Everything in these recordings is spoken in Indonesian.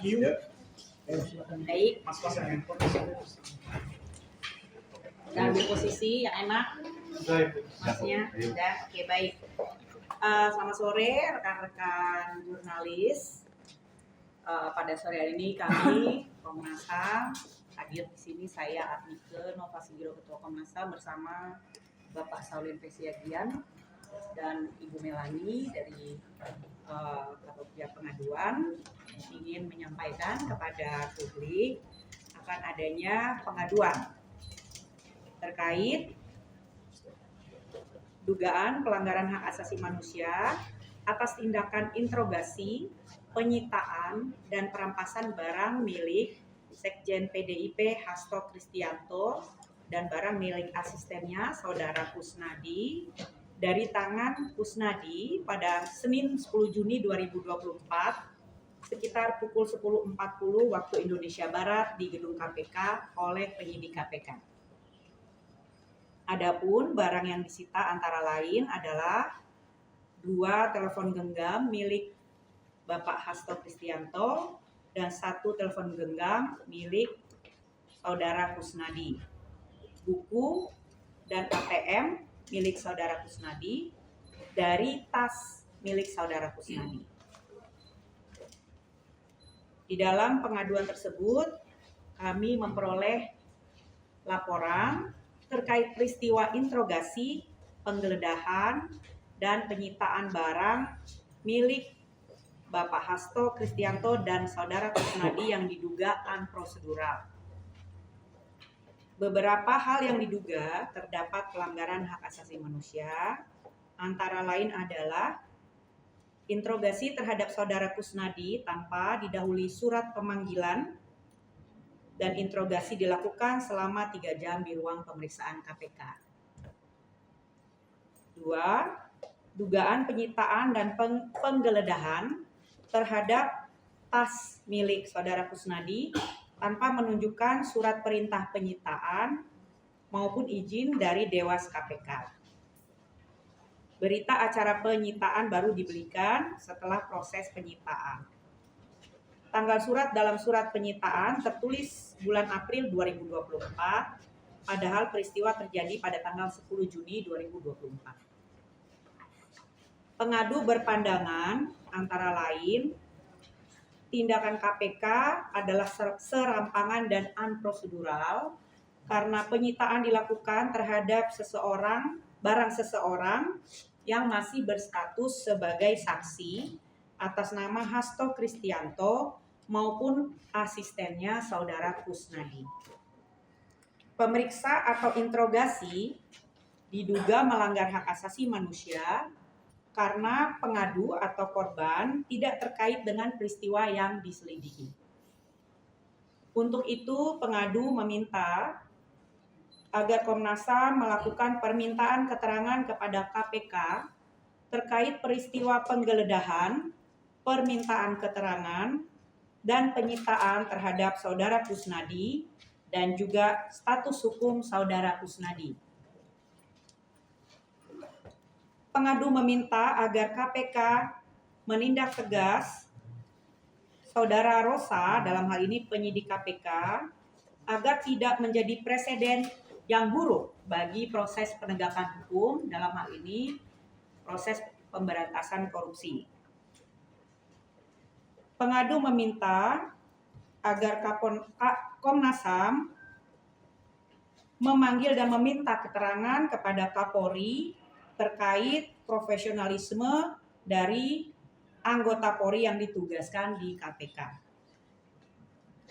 Baik. Udah ambil posisi yang enak. Masnya udah. Oke, baik. Selamat sore rekan-rekan jurnalis. Pada sore hari ini kami Komnas HAM hadir di sini, saya Admike Nova Sigiro, Ketua Komnas HAM, bersama Bapak Saulin Pesiagian dan Ibu Melani dari kantor pihak pengaduan, ingin menyampaikan kepada publik akan adanya pengaduan terkait dugaan pelanggaran hak asasi manusia atas tindakan interogasi, penyitaan, dan perampasan barang milik Sekjen PDIP Hasto Kristianto dan barang milik asistennya Saudara Kusnadi dari tangan Kusnadi pada Senin 10 Juni 2024 sekitar pukul 10.40 waktu Indonesia Barat di gedung KPK oleh penyidik KPK. Adapun barang yang disita antara lain adalah 2 telepon genggam milik Bapak Hasto Kristianto dan 1 telepon genggam milik Saudara Kusnadi, buku dan ATM milik Saudara Kusnadi dari tas milik Saudara Kusnadi. Di dalam pengaduan tersebut, kami memperoleh laporan terkait peristiwa interogasi, penggeledahan, dan penyitaan barang milik Bapak Hasto Kristianto dan Saudara Kusnadi yang diduga unprosedural. Beberapa hal yang diduga terdapat pelanggaran hak asasi manusia, antara lain adalah interogasi terhadap Saudara Kusnadi tanpa didahului surat pemanggilan dan interogasi dilakukan selama 3 jam di ruang pemeriksaan KPK. 2. Dugaan penyitaan dan penggeledahan terhadap tas milik Saudara Kusnadi tanpa menunjukkan surat perintah penyitaan maupun izin dari Dewas KPK. Berita acara penyitaan baru diberikan setelah proses penyitaan. Tanggal surat dalam surat penyitaan tertulis bulan April 2024, padahal peristiwa terjadi pada tanggal 10 Juni 2024. Pengadu berpandangan antara lain tindakan KPK adalah serampangan dan unprosedural karena penyitaan dilakukan terhadap barang seseorang yang masih berstatus sebagai saksi atas nama Hasto Kristianto maupun asistennya Saudara Kusnadi. Pemeriksa atau interogasi diduga melanggar hak asasi manusia karena pengadu atau korban tidak terkait dengan peristiwa yang diselidiki. Untuk itu, pengadu meminta agar Komnas HAM melakukan permintaan keterangan kepada KPK terkait peristiwa penggeledahan, permintaan keterangan, dan penyitaan terhadap Saudara Kusnadi dan juga status hukum Saudara Kusnadi. Pengadu meminta agar KPK menindak tegas Saudara Rosa, dalam hal ini penyidik KPK, agar tidak menjadi presiden yang buruk bagi proses penegakan hukum, dalam hal ini proses pemberantasan korupsi. Pengadu meminta agar Komnas HAM memanggil dan meminta keterangan kepada Kapolri terkait profesionalisme dari anggota Polri yang ditugaskan di KPK.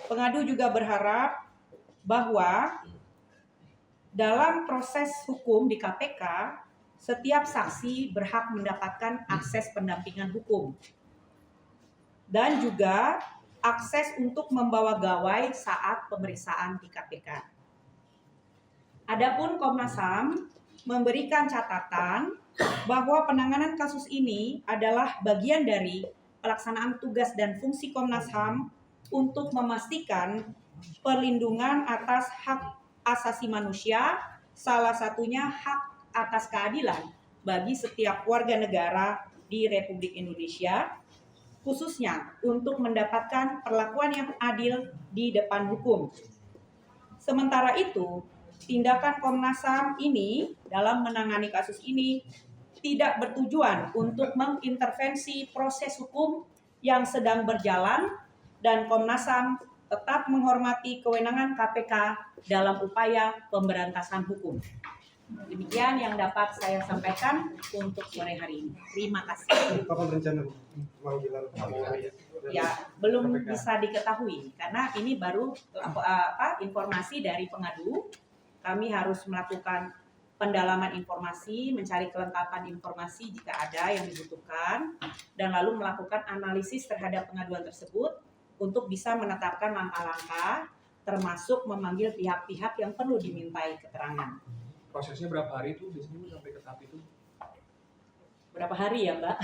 Pengadu juga berharap bahwa dalam proses hukum di KPK, setiap saksi berhak mendapatkan akses pendampingan hukum dan juga akses untuk membawa gawai saat pemeriksaan di KPK. Adapun Komnas HAM memberikan catatan bahwa penanganan kasus ini adalah bagian dari pelaksanaan tugas dan fungsi Komnas HAM untuk memastikan perlindungan atas hak asasi manusia, salah satunya hak atas keadilan bagi setiap warga negara di Republik Indonesia, khususnya untuk mendapatkan perlakuan yang adil di depan hukum. Sementara itu, tindakan Komnas HAM ini dalam menangani kasus ini tidak bertujuan untuk mengintervensi proses hukum yang sedang berjalan, dan Komnas HAM tetap menghormati kewenangan KPK dalam upaya pemberantasan hukum. Demikian yang dapat saya sampaikan untuk sore hari ini. Terima kasih. Kapan rencana pemanggilan? Ya, belum bisa diketahui karena ini baru informasi dari pengadu. Kami harus melakukan pendalaman informasi, mencari kelengkapan informasi jika ada yang dibutuhkan, dan lalu melakukan analisis terhadap pengaduan tersebut untuk bisa menetapkan langkah-langkah, termasuk memanggil pihak-pihak yang perlu dimintai keterangan. Prosesnya berapa hari itu biasanya sampai ke tahap itu? Berapa hari ya, Mbak?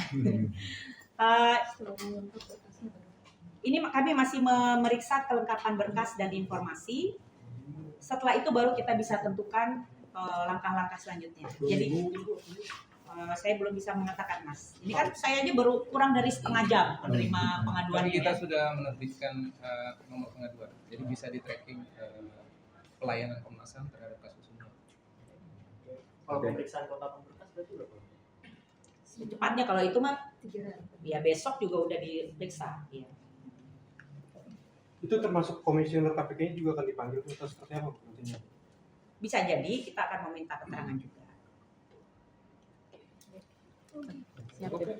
Ini kami masih memeriksa kelengkapan berkas dan informasi. Setelah itu baru kita bisa tentukan langkah-langkah selanjutnya. Jadi saya belum bisa mengatakan, Mas. Ini kan saya aja baru kurang dari setengah jam menerima pengaduan. Tapi kita sudah menerbitkan nomor pengaduan, jadi bisa di tracking pelayanan Komnas HAM terhadap kasus ini. Kalau pemeriksaan kelengkapan berkas berarti berapa? Secepatnya kalau itu mah ya besok juga udah diperiksa. Ya. Itu termasuk komisioner KPK juga akan dipanggil atau seperti apa nantinya? Bisa jadi kita akan meminta keterangan juga.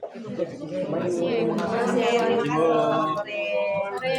Terima kasih. Selamat sore.